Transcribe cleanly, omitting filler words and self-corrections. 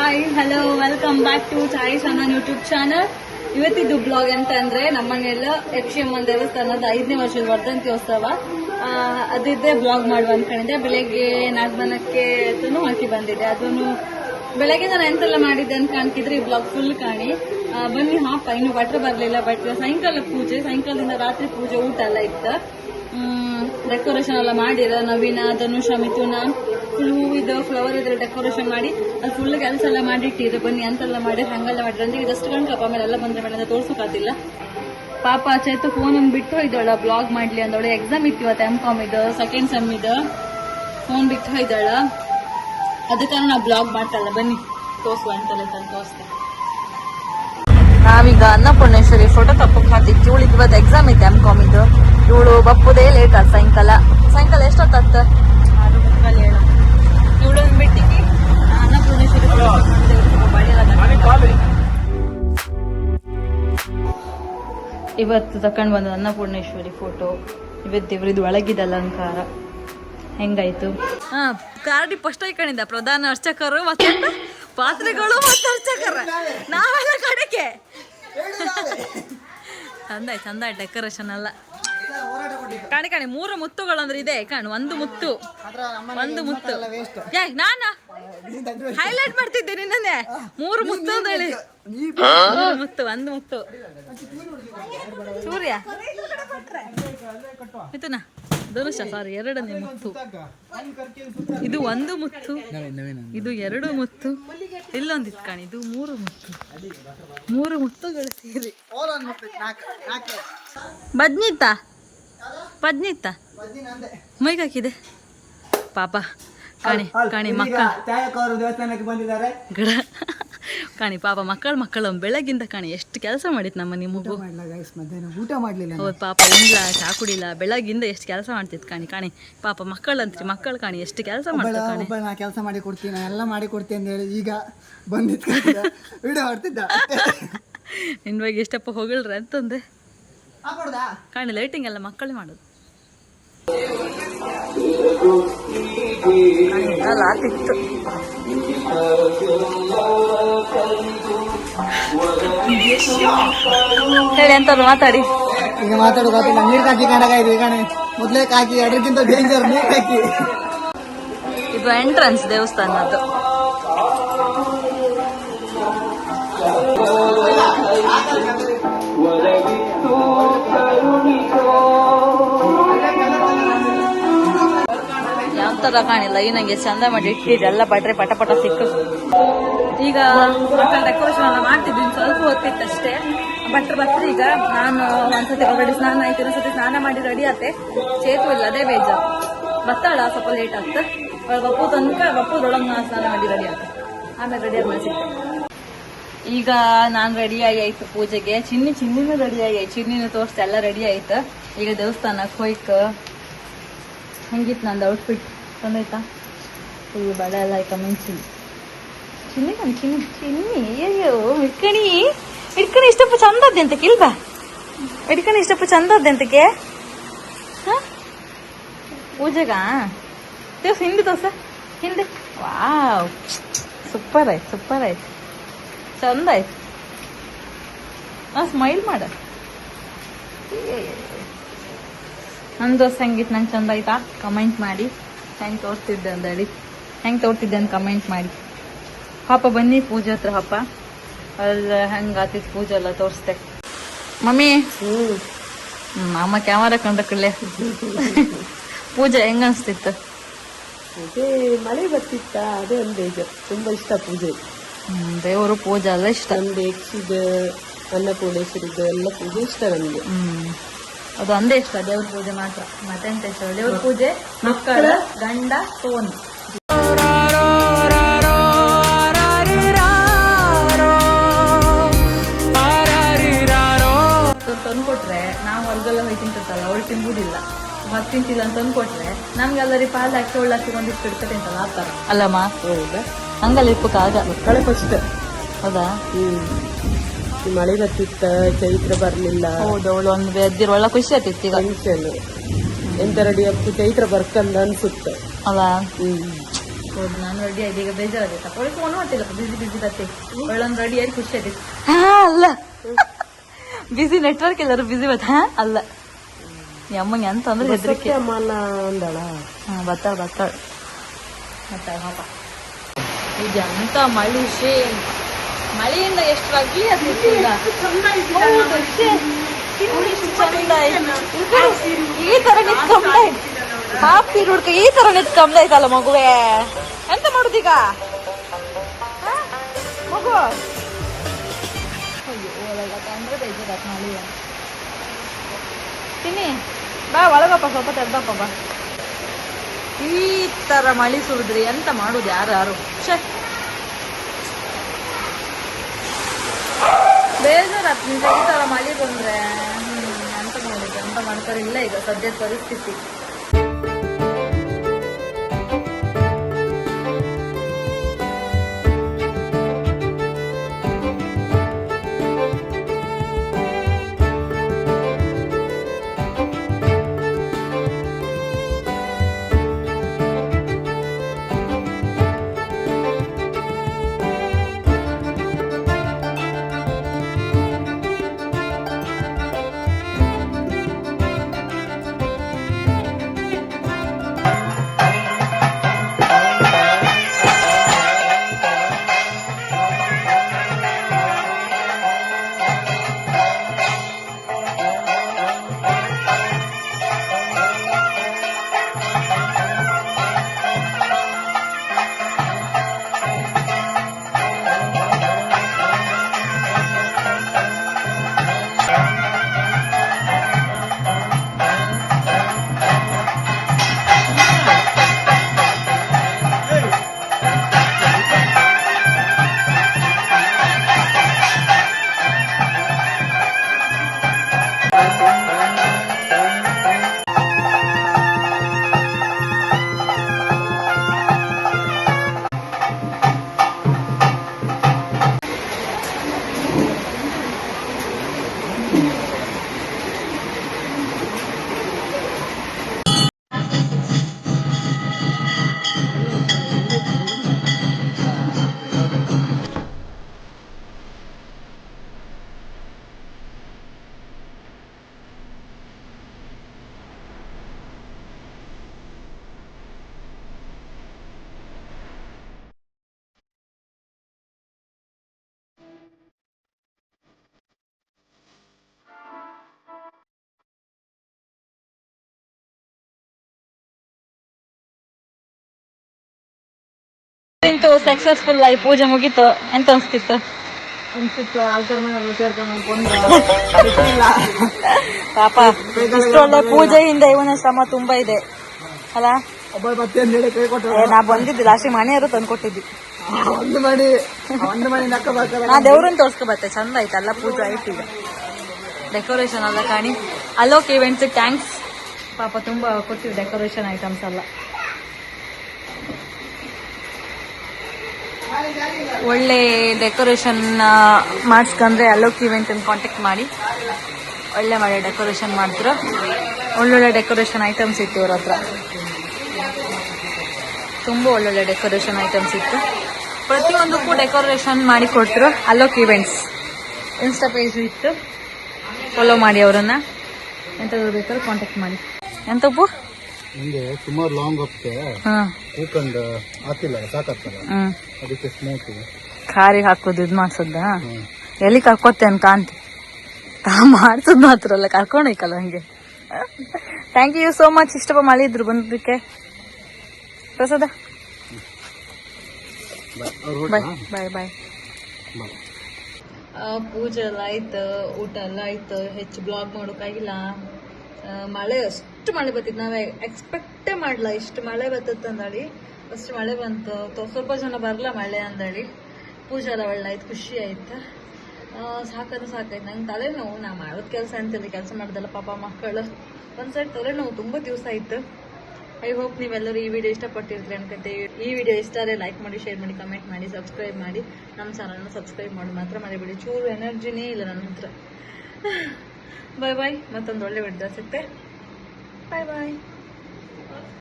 Hi hello welcome back to ಚಾಯ್ ಸನನ್ YouTube channel. ಇವತ್ತಿದ್ದು ಬ್ಲಾಗ್ ಅಂತ ಅಂದ್ರೆ ನಮ್ಮನೆಲ್ಲ ಯಕ್ಷಿಯಮ್ಮನ ದೇವಸ್ಥಾನದ 5ನೇ ವರ್ಷದ ವರ್ಧಂತ್ಯೋತ್ಸವ. ಅದಿದ್ದೇ ಬ್ಲಾಗ್ ಮಾಡುವ ಅನ್ಕೊಂಡಿದ್ದೆ. ಬೆಳಗ್ಗೆ ನಾಗಮನಕ್ಕೆ ಹಾಕಿ ಬಂದಿದ್ದೆ. ಅದನ್ನು ಬೆಳಗ್ಗೆ ನಾನು ಎಂತೆಲ್ಲ ಮಾಡಿದ್ದೆ ಅಂತ ಕಾಣ್ತಿದ್ರೆ ಈ ಬ್ಲಾಗ್ ಫುಲ್ ಕಾಣಿ. ಬನ್ನಿ ಇನ್ನು ಭಟ್ರು ಬರಲಿಲ್ಲ. ಬಟ್ ಸಾಯಂಕಾಲ ಪೂಜೆ, ಸಾಯಂಕಾಲದಿಂದ ರಾತ್ರಿ ಪೂಜೆ, ಊಟ ಎಲ್ಲ ಇತ್ತು. ಡೆಕೋರೇಷನ್ ಎಲ್ಲ ಮಾಡಿರ ನವೀನ, ಧನುಷ, ಮಿಥುನ ಫುಲ್ ಹೂವಿದು ಫ್ಲವರ್ ಇದ್ರೆ ಡೆಕೋರೇಷನ್ ಮಾಡಿ ಅದು ಫುಲ್ ಕೆಲಸ ಎಲ್ಲ ಮಾಡಿಟ್ಟಿದ್ರು. ಬನ್ನಿ ಅಂತೆಲ್ಲ ಮಾಡಿ ಹಂಗೆಲ್ಲ ಮಾಡಿದ್ರೆ ಅಂದ್ರೆ ಇದಷ್ಟು ಕಣ್ಕಪ್ಪ ಆಮೇಲೆ ಎಲ್ಲ ಬಂದ್ರೆ ಮೇಲೆ ತೋರ್ಸೋಕಾತಿಲ್ಲ. ಪಾಪ ಚೈತು ಫೋನ್ ಬಿಟ್ಟು ಹೋಯ್ದಳ ಬ್ಲಾಗ್ ಮಾಡ್ಲಿ ಅಂದವಳು. ಎಕ್ಸಾಮ್ ಇತ್ತು ಇವತ್ತು M.Com ಇದು, ಸೆಕೆಂಡ್ ಸೆಮ್ ಇದು. ಫೋನ್ ಬಿಟ್ಟು ಹೋಯ್ದಳ, ಅದಕ್ಕೆ ನಾವು ಬ್ಲಾಗ್ ಮಾಡ್ತಲ್ಲ. ಬನ್ನಿ ತೋರ್ಸುವ ಅಂತಲ್ಲ ತೋರಿಸ್ತೆ. ನಾವೀಗ ಅನ್ನಪೂರ್ಣೇಶ್ವರಿ ಫೋಟೋ ತಪ್ಪಕ್ಕೆ ಹಾಕಿತ್ತು. ಇವಳಿಗೆ ಇವತ್ತು ಎಕ್ಸಾಮ್ ಇತ್ತು M.Com ಇದು. ಇವಳು ಬಪ್ಪುದೇ ಲೇಟ್ ಆದ. ಸಾಯಂಕಾಲ ಎಷ್ಟೊತ್ತ 6:47. ಇವಳೊಂದು ಬಿಟ್ಟಿಗೆ ಅನ್ನಪೂರ್ಣೇಶ್ವರಿ ಇವತ್ತು ತಕೊಂಡ್ ಬಂದ ಅನ್ನಪೂರ್ಣೇಶ್ವರಿ ಫೋಟೋ. ಇವತ್ತು ಇವ್ರದ್ದು ಒಳಗಿದ ಅಲಂಕಾರ ಹೆಂಗಾಯ್ತು. ಕಾರ್ಡಿ ಫಸ್ಟ್ ಐಕಣಿಂದ ಪ್ರಧಾನ ಅರ್ಚಕರು ಮತ್ತೆ ಪಾತ್ರೆಗಳು ಮತ್ತೆ ಅರ್ಚಕರ ನಾವೆಲ್ಲ ಕಡೆಗೆ ಚಂದ ಡೆಕೋರೇಷನ್ ಎಲ್ಲ ಕಾಣಿ 3 ಮುತ್ತುಗಳು ಅಂದ್ರೆ ಇದೆ ಕಾಣು. ಒಂದು ಮುತ್ತು ನಾನ ಹೈಲೈಟ್ ಮಾಡ್ತಿದ್ದೆ ನಿನ್ನೆ. 3 ಮುತ್ತು ಅಂತ ಹೇಳಿ ಒಂದು ಮುತ್ತು ಸೂರ್ಯ ಮಿಥುನ ಧನುಷ ಸಾರಿ 2ನೇ ಮುತ್ತು. ಇದು 1 ಮುತ್ತು, ಇದು 2 ಮುತ್ತು, ಇಲ್ಲೊಂದಿತ್ತು ಕಾಣಿ. ಇದು 3 ಮುತ್ತು. 3 ಮುತ್ತುಗಳು ಸೇರಿ ಬದ್ನಿತ್ತ ಮೈಗೆ ಹಾಕಿದೆ ಪಾಪ. ಕಾಣಿ ಮಕ್ಕಳು ದೇವಸ್ಥಾನಕ್ಕೆ ಬಂದಿದ್ದಾರೆ. ಕಾಣಿ ಪಾಪ ಮಕ್ಕಳು ಬೆಳಗಿಂದ ಕಾಣಿ ಎಷ್ಟು ಕೆಲಸ ಮಾಡಿತ್ತು ನಮ್ಮ ನಿಮಗೂ. ಊಟ ಮಾಡ್ಲಿಲ್ಲ. ಹೌದು ಪಾಪ ಇಲ್ಲ, ಚಾ ಕುಡಿಲ್ಲ, ಬೆಳಗಿಂದ ಎಷ್ಟು ಕೆಲಸ ಮಾಡ್ತಿತ್ತು ಕಾಣಿ ಪಾಪ ಮಕ್ಕಳು ಕಾಣಿ ಎಷ್ಟು ಕೆಲಸ ಮಾಡ್ತಾರೆ. ನಾ ಕೆಲಸ ಮಾಡಿ ಕೊಡ್ತೀನಿ, ಎಲ್ಲ ಮಾಡಿ ಕೊಡ್ತೀನಿ ಅಂತ ಹೇಳಿ ಈಗ ಬಂದಿತ್ತು ವಿಡಿಯೋ ಮಾಡ್ತಿದ್ದ. ನಿನ್ ಬಗ್ಗೆ ಎಷ್ಟಪ್ಪ ಹೋಗಲ್ರಿ ಅಂತಂದೆ ಕಾಣಿ. ಲೈಟಿಂಗ್ ಎಲ್ಲ ಮಕ್ಕಳೇ ಮಾಡೋದು. ಹೇಳಿ ಎಂತ ಮಾತಾಡಿ. ಈಗ ಮಾತಾಡೋದಿಲ್ಲ. ನೀರು ಕಾಕಿ ಕಂಡಾಗ ಕಣೆ ಮೊದಲೇ ಕಾಕಿ, ಅದಕ್ಕಿಂತ ಡೇಂಜರ್ ನೀರು ಕಾಕಿ. ಇದು ಎಂಟ್ರನ್ಸ್ ದೇವಸ್ಥಾನದ್ದು. ಯಾವ ತರ ಕಾಣಿಲ್ಲ ಈ ನಂಗೆ ಚಂದ ಮಾಡಿ ಇಟ್ಟಿದೆ. ಎಲ್ಲ ಬಟ್ರೆ ಪಟ ಸಿಕ್ಕು. ಈಗ ಮಕ್ಕಳ ಡೆಕೋರೇಷನ್ ಎಲ್ಲ ಮಾಡ್ತಿದ್ದೀನಿ. ಸ್ವಲ್ಪ ಹೊತ್ತಿತ್ತಷ್ಟೇ ಭಟ್ರು ಬರ್ತಾರೆ. ಈಗ ನಾನು ಒಂದ್ಸತಿ ಆಲ್ರೆಡಿ ಸ್ನಾನ ಆಯ್ತು, ಇನ್ನೊಂದ್ಸತಿ ಸ್ನಾನ ಮಾಡಿ ರೆಡಿ ಆತೆ. ಚೇತು ಇಲ್ಲ, ಅದೇ ಬೇಜಾರು. ಬರ್ತಾಳ ಸ್ವಲ್ಪ ಲೇಟ್ ಆಗ್ತದೆ. ಬಪ್ಪುದೊಳಗೆ ನಾನು ಸ್ನಾನ ಮಾಡಿ ರೆಡಿ ಆಗ್ತದೆ. ಆಮೇಲೆ ರೆಡಿ ಆದ್ಮೇಲೆ ಸಿಗ್ತದೆ. ಈಗ ನಾನು ರೆಡಿ ಆಯ್ತು ಪೂಜೆಗೆ. ಚಿನ್ನಿನೂ ರೆಡಿ ಆಯ್ತು. ಚಿನ್ನಿನೂ ತೋರಿಸ್ತಾ ಎಲ್ಲ ರೆಡಿ ಆಯ್ತು. ಈಗ ದೇವಸ್ಥಾನಕ್ಕೆ ಹೋಯ್ಕ ಹೆಂಗಿತ್ತು ನಂದು ಔಟ್ಫಿಟ್ ತಂದೈತಾ. ಫುಲ್ ಬಡ ಎಲ್ಲ ಆಯ್ತಾ ಮೆಣಸಿನ ಚಿನ್ನಿ ಅಯ್ಯೋ ಇಟ್ಕಣಿ ಇಷ್ಟಪ್ಪ ಚಂದ ಅದ್ದೆ ಅಂತಕ್ಕೆ ಇಲ್ವಾ? ಇಟ್ಕಣಿ ಇಷ್ಟಪ್ಪ ಚಂದ ಅದ್ದೆ ಅಂತಕ್ಕೆ ಪೂಜೆಗ ದೇವಸ್ ಹಿಂದೆ ಹಿಂದೆ. ವಾವ್ ಸೂಪರ್ ಆಯ್ತು ಚಂದ ಆಯ್ತು. ಸ್ಮೈಲ್ ಮಾಡ. ನನ್ನ ದೋಸ್ತ ಹೆಂಗಿತ್ತು, ನಂಗೆ ಚಂದ ಆಯ್ತಾ? ಕಮೆಂಟ್ ಮಾಡಿ. ಹೆಂಗೆ ತೋರಿಸ್ತಿದ್ದೆ ಅಂದೇಳಿ, ಹೆಂಗೆ ತೋರ್ತಿದ್ದೆ ಅಂತ ಕಮೆಂಟ್ ಮಾಡಿ. ಪಾಪ ಬನ್ನಿ ಪೂಜೆ ಹತ್ರ. ಹಪ್ಪ ಅಲ್ಲ ಹೆಂಗೆ ಆತಿತ್ತು ಪೂಜೆ ಎಲ್ಲ ತೋರಿಸ್ತೆ. ಮಮ್ಮಿ ಅಮ್ಮ ಕ್ಯಾಮರಾ ಕಂಡಕ್ಕಲ್ಲೇ ಪೂಜೆ ಹೆಂಗ ಅನ್ಸ್ತಿತ್ತು? ಮಳೆ ಬರ್ತಿತ್ತ, ಅದೇ ಒಂದು ಬೇಜಾರು. ತುಂಬಾ ಇಷ್ಟ ಪೂಜೆ. ದೇವರು ಪೂಜೆ ಎಲ್ಲ ಇಷ್ಟ. ನಮ್ದು ಯಕ್ಷಿದ ಅನ್ನಪೂರ್ಣೇಶ್ವರಿದ್ದು ಎಲ್ಲ ಪೂಜೆ ಇಷ್ಟ ನಮ್ಗೆ. ಅದು ಒಂದೇ ಇಷ್ಟ, ದೇವ್ರ ಪೂಜೆ ಮಾತ್ರ. ಮತ್ತೆಂತ ಇಷ್ಟ? ದೇವ್ರ ಪೂಜೆ, ಮಕ್ಕಳ, ಗಂಡ, ಫೋನ್ ತಂದ್ಕೊಟ್ರೆ ನಾವು ಹೊರಗೆಲ್ಲ ಹೋಯ್ತಿಂತಲ್ಲ, ಅವಳು ತಿಂಬುದಿಲ್ಲ. ಮತ್ತೆ ತಿಂತಿಲ್ಲ ಅಂತ ತಂದ್ಕೊಟ್ರೆ ನಮ್ಗೆಲ್ಲರಿ ಪಾಲ್ ಹಾಕಿ ಒಳ್ಳಾಕಿ ಒಂದಿಷ್ಟು ಇಡ್ತದೆ ಅಂತಲ್ಲ, ಆ ಥರ ಅಲ್ಲಮ್ಮ. ಹೌದಾ? ಹಂಗಲ್ಲ ಇಪ್ಪಕ್ಕಾಗ ಮಕ್ಕಳೇ ಫಸ್ಟ್. ಹೌದಾ? ಮಳೆ ಬರ್ತಿತ್ತ, ಚೈತ್ರ ಬರ್ಲಿಲ್ಲ. ಹೌದು, ಅವಳು ಒಂದು ಬೆದ್ದಿರ ಒಳ್ಳೆ ಖುಷಿ ಆಗ್ತಿತ್ತು. ಈಗ ಟೆನ್ಷನ್ ಎಂತ ರೆಡಿ ಆಗ್ತು, ಚೈತ್ರ ಬರ್ಕಂದ ಅನ್ಸುತ್ತೆ ಅಲ್ಲ. ಹೌದು ನಾನು ರೆಡಿ ಆಯ್ತು ಈಗ ಬೇಜಾರಾಗೈತಪ್ಪ ಒಳ್ಳೆ ಫೋನ್ ಮಾಡ್ತಿಲ್ಲಪ್ಪ ಬಿಸಿ ಬತ್ತೆ ಒಳ್ಳೊಂದು ರೆಡಿ ಆಗಿ ಖುಷಿ ಆಗೈತೆ ಅಲ್ಲ ಬಿಸಿ ನೆಟ್ವರ್ಕ್ ಎಲ್ಲರೂ ಬಿಸಿ ಬತ್ತ ಅಲ್ಲ ಅಮ್ಮಂಗೆ ಅಂತ ಅಂದ್ರೆ ಹೆದರಿಕೆ ಅಮ್ಮನ ಅಂದಳ ಬರ್ತಾಳ ಬರ್ತಾಳ ಪಾಪ ಇದು ಅಂತ ಮಳಿ ಮಳೆಯಿಂದ ಎಷ್ಟು ರಗ್ಲಿ ಅದಿತ್ತು ಈಗ ಈ ತರ ನಿತ್ಕೊಂಡಾಯ್ತು ಹಾಫಿ ಹುಡ್ಕ ಈ ತರ ನಿತ್ಕೊಂಡಾಯ್ತಲ್ಲ ಮಗುವೆ ಎಂತ ಮಾಡುದೀಗ ಮಗು ಅಯ್ಯೋ ಅಂದ್ರೆ ಬೇಜಾರಾತ್ ಮಳಿ ತಿನ್ನಿ ಬಾ ಒಳಗಪ್ಪ ಸ್ವಲ್ಪ ತೆಗ್ದಪ್ಪ ಬಾ ಈ ತರ ಮಳಿ ಸುರಿದ್ರಿ ಎಂತ ಮಾಡುದು ಯಾರು ಬೇಜಾರಾತ್ ನಿಜ ಈ ತರ ಮಳಿ ಬಂದ್ರೆ ಎಂತ ಮಾಡುದು ಎಂತ ಮಾಡ್ತಾರೆ ಇಲ್ಲ ಈಗ ಸದ್ಯದ ಪರಿಸ್ಥಿತಿ ಸಕ್ಸಸ್ಫುಲ್ ಆಗಿ ಪೂಜೆ ಮುಗೀತು ಎಂತ ಅನ್ಸ್ತಿತ್ತು ಪಾಪ ಇಷ್ಟೊಳ್ಳೆ ಪೂಜೆಯಿಂದ ಇವನ ಶ್ರಮ ತುಂಬಾ ಇದೆ ಅಲ್ಲ ನಾ ಬಂದಿದ್ದಿ ಲಾಸ್ಟ್ ಮನೆಯವರು ತಂದ್ಕೊಟ್ಟಿದ್ದಿ ನಾ ದೇವ್ರನ್ನ ತೋರ್ಸ್ಕೊ ಬರ್ತೆ ಚಂದ ಆಯ್ತಲ್ಲ ಪೂಜೆ ಆಯ್ತು ಈಗ ಡೆಕೋರೇಷನ್ ಎಲ್ಲ ಕಾಣಿ ಅಲೋಕ್ ಇವೆಂಟ್ಸ್ ಥ್ಯಾಂಕ್ಸ್ ಪಾಪ ತುಂಬಾ ಕೊಟ್ಟಿವಿ ಡೆಕೋರೇಷನ್ ಐಟಮ್ಸ್ ಎಲ್ಲ ಒಳ್ಳೆ ಡೆಕೋರೇಷನ್ ಮಾಡಿಸ್ಕೊಂಡ್ರೆ ಅಲೋಕ್ ಇವೆಂಟ್ ಕಾಂಟ್ಯಾಕ್ಟ್ ಮಾಡಿ ಒಳ್ಳೆ ಡೆಕೋರೇಷನ್ ಮಾಡಿದ್ರು ಒಳ್ಳೊಳ್ಳೆ ಡೆಕೋರೇಷನ್ ಐಟಮ್ಸ್ ಇತ್ತು ಇವ್ರ ಹತ್ರ ತುಂಬ ಒಳ್ಳೊಳ್ಳೆ ಡೆಕೋರೇಷನ್ ಐಟಮ್ಸ್ ಇತ್ತು ಪ್ರತಿಯೊಂದಕ್ಕೂ ಡೆಕೋರೇಷನ್ ಮಾಡಿ ಕೊಟ್ಟರು ಅಲೋಕ್ ಇವೆಂಟ್ಸ್ ಇನ್ಸ್ಟಾ ಪೇಜ್ ಇತ್ತು ಫಾಲೋ ಮಾಡಿ ಅವರನ್ನ ಎಂಥದ್ದು ಬೇಕಾದ್ರೂ ಕಾಂಟ್ಯಾಕ್ಟ್ ಮಾಡಿ ಎಂತಪ್ಪು ಹಿಂಗೆ ಸುಮಾರು ಲಾಂಗ್ ಹೋಗ್ತೆ ಹೂಕಂದು ಹಾಕಿಲ್ಲ ಸಾಕಾಗ್ತಲ್ಲ ಅದಕ್ಕೆ ಸ್ಮೂತ್ ಖಾರಿಗೆ ಹಾಕೋದು ಇದು ಮಾಡ್ಸೋದ ಎಲ್ಲಿ ಕರ್ಕೋತೇನ್ ಕಾಂತಿ ಮಾಡ್ಸೋದ್ ಮಾತ್ರ ಅಲ್ಲ ಕರ್ಕೊಂಡೋಯ್ಕಲ್ಲ ಹಂಗೆ ಥ್ಯಾಂಕ್ ಯು ಸೋ ಮಚ್ ಇಷ್ಟಪ್ಪ ಮಾಡಿದ್ರು ಬಂದಕ್ಕೆ ಪ್ರಸಾದ ಬಾಯ್ ಬಾಯ್ ಬಾಯ್ ಪೂಜೆ ಎಲ್ಲ ಆಯ್ತು ಊಟ ಎಲ್ಲ ಆಯ್ತು ಹೆಚ್ಚು ಬ್ಲಾಗ್ ಮಾಡೋಕ್ಕಾಗಿಲ್ಲ ಮಳೆ ಅಷ್ಟು ಮಳೆ ಬತ್ತಿತ್ತು ನಾವೇ ಎಕ್ಸ್ಪೆಕ್ಟೇ ಮಾಡಲ್ಲ ಇಷ್ಟು ಮಳೆ ಬರ್ತೈತೆ ಅಂದಳಿ ಅಷ್ಟು ಮಳೆ ಬಂತು ಸ್ವಲ್ಪ ಜನ ಬರಲ್ಲ ಮಳೆ ಅಂದಳಿ ಪೂಜೆ ಎಲ್ಲ ಒಳ್ಳೆ ಆಯ್ತು ಖುಷಿ ಆಯ್ತು ಸಾಕಾಯ್ತು ನಂಗೆ ತಲೆನೋವು ನಾ ಮಾಡೋದು ಕೆಲಸ ಅಂತಿಲ್ಲ ಕೆಲಸ ಮಾಡ್ದಲ್ಲ ಪಾಪ ಮಕ್ಕಳು ಒಂದು ಸೈಡ್ ತಲೆನೋವು ತುಂಬ ದಿವಸ ಆಯ್ತು ಐ ಹೋಪ್ ನೀವೆಲ್ಲರೂ ಈ ವಿಡಿಯೋ ಇಷ್ಟಪಟ್ಟಿರ್ತೀರಿ ಅನ್ಕೊಂತೆ ಈ ವಿಡಿಯೋ ಇಷ್ಟ ಆದರೆ ಲೈಕ್ ಮಾಡಿ ಶೇರ್ ಮಾಡಿ ಕಮೆಂಟ್ ಮಾಡಿ ಸಬ್ಸ್ಕ್ರೈಬ್ ಮಾಡಿ ನಮ್ಮ ಚಾನಲ್ನ ಸಬ್ಸ್ಕ್ರೈಬ್ ಮಾಡಿ ಮಾತ್ರ ಮರಿಬೇಡಿ ಚೂರು ಎನರ್ಜಿನೇ ಇಲ್ಲ ನನ್ನ ಹತ್ರ ಬಾಯ್ ಬಾಯ್ ಮತ್ತೊಂದು ಒಳ್ಳೆ ವಿಡಿಯೋ ಸಿಗುತ್ತೆ ಬಾಯ್ ಬಾಯ್